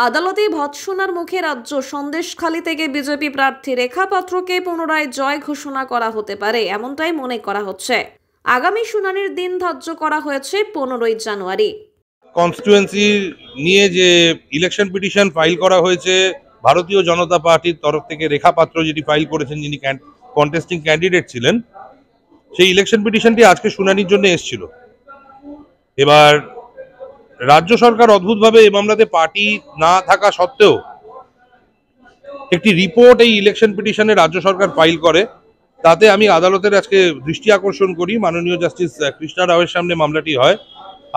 আদালতে ভৎসনার মুখে রাজ্য সন্দেশখালী থেকে বিজেপি প্রার্থী রেখা পাত্রকে পুনরায় জয় ঘোষণা করা হতে পারে, এমনটাই মনে করা হচ্ছে। আগামী শুনানির দিন ধার্য করা হয়েছে 15ই জানুয়ারি। কনস্টিটুয়েন্সি নিয়ে যে ইলেকশন পিটিশন ফাইল করা হয়েছে ভারতীয় জনতা পার্টির তরফ থেকে, রেখা পাত্র যেটি ফাইল করেছেন, যিনি কন্টেস্টিং ক্যান্ডিডেট ছিলেন, সেই ইলেকশন পিটিশনটি আজকে শুনানির জন্য এসেছিল। এবার রাজ্য সরকার অদ্ভুতভাবে এই মামলাতে পার্টি না থাকা সত্ত্বেও একটি রিপোর্ট এই ইলেকশন পিটিশনে রাজ্য সরকার ফাইল করে। তাতে আমি আদালতের আজকে দৃষ্টি আকর্ষণ করি, মাননীয় জাস্টিস কৃষ্ণা রাওয়ের সামনে মামলাটি হয়।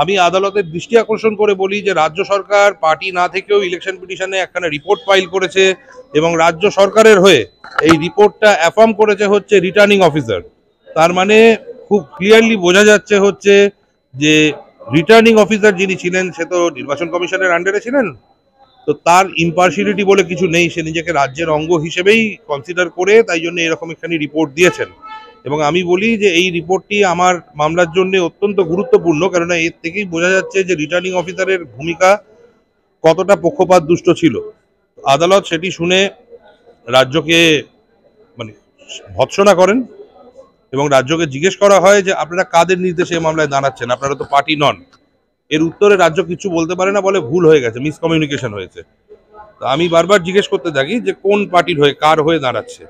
আমি আদালতের দৃষ্টি আকর্ষণ করে বলি যে রাজ্য সরকার পার্টি না থেকেও ইলেকশন পিটিশনে একখানা রিপোর্ট ফাইল করেছে এবং রাজ্য সরকারের হয়ে এই রিপোর্টটা অ্যাফার্ম করেছে হচ্ছে রিটার্নিং অফিসার। তার মানে খুব ক্লিয়ারলি বোঝা যাচ্ছে হচ্ছে যে রিটার্নিং অফিসার যিনি ছিলেন সে তো নির্বাচন কমিশনের আন্ডারে ছিলেন, তো তার ইম্পার্শিয়ালিটি বলে কিছু নেই, সে নিজেকে রাজ্যের অঙ্গ হিসেবেই কনসিডার করে তাই জন্য এরকম একখানি রিপোর্ট দিয়েছেন। এবং আমি বলি যে এই রিপোর্টটি আমার মামলার জন্য অত্যন্ত গুরুত্বপূর্ণ, কেননা এর থেকেই বোঝা যাচ্ছে যে রিটার্নিং অফিসারের ভূমিকা কতটা পক্ষপাত দুষ্ট ছিল। আদালত সেটি শুনে রাজ্যকে মানে ভৎসনা করেন এবং রাজ্যকে জিজ্ঞেস করা হয় যে আপনারা কাদের নির্দেশে এই মামলায় দাঁড়াচ্ছেন, আপনারা তো পার্টি নন। এর উত্তরে রাজ্য কিছু বলতে পারে না, বলে ভুল হয়ে গেছে, মিসকমিউনিকেশন হয়েছে। তো আমি বারবার জিজ্ঞেস করতে থাকি যে কোন পার্টির হয়ে, কার হয়ে দাঁড়াচ্ছে,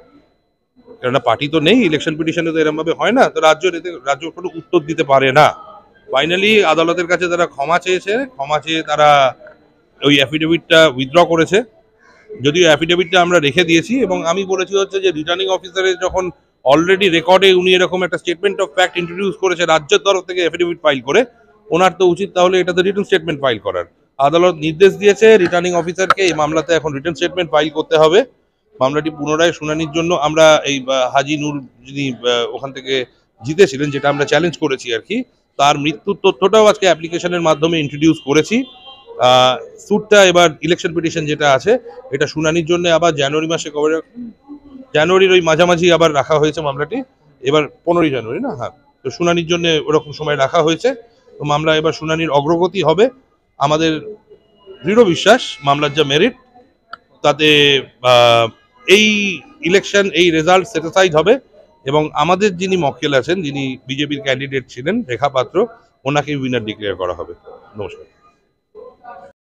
কেননা পার্টি তো নেই, ইলেকশন পিটিশনে তো এরকম ভাবে হয় না। তো রাজ্য কোনো উত্তর দিতে পারে না। ফাইনালি আদালতের কাছে তারা ক্ষমা চেয়েছে, ক্ষমা চেয়ে তারা ওই অ্যাফিডেভিটটা উইথড্র করেছে। যদিও অ্যাফিডেভিটটা আমরা রেখে দিয়েছি এবং আমি বলেছি হচ্ছে যে রিটার্নিং অফিসারের যখন অলরেডি রেকর্ডে উনি এরকম একটা স্টেটমেন্ট অফ ফ্যাক্ট ইন্ট্রোডিউস করেছে রাজ্যের তরফ থেকে অ্যাফিডেভিট ফাইল করে, ওনার তো উচিত তাহলে এটাতে রিটার্ন স্টেটমেন্ট ফাইল করার। আদালত নির্দেশ দিয়েছে রিটার্নিং অফিসারকে এই মামলাতে এখন রিটার্ন স্টেটমেন্ট ফাইল করতে হবে। মামলাটি পুনরায় শুনানির জন্য আমরা এই হাজি নূর, যিনি ওখান থেকে জিতেছিলেন, যেটা আমরা চ্যালেঞ্জ করেছি আর কি, তার মৃত্যুর তথ্যটাও আজকে অ্যাপ্লিকেশনের মাধ্যমে ইন্ট্রোডিউস করেছি। স্যুটটা এবার ইলেকশন পিটিশন যেটা আছে এটা শুনানির জন্য আবার জানুয়ারি মাসে জানুয়ারির ওই মাঝামাঝি আবার রাখা হয়েছে মামলাটি। এবার 15ই জানুয়ারি না, হ্যাঁ, তো শুনানির জন্য ওরকম সময় রাখা হয়েছে। তো মামলা এবার শুনানির অগ্রগতি হবে। আমাদের দৃঢ় বিশ্বাস মামলার যা মেরিট, তাতে এই ইলেকশন, এই রেজাল্ট স্যাটিসফাইড হবে এবং আমাদের যিনি মক্কেল আছেন, যিনি বিজেপির ক্যান্ডিডেট ছিলেন রেখা পাত্র, ওনাকে উইনার ডিক্লেয়ার করা হবে। নমস্কার।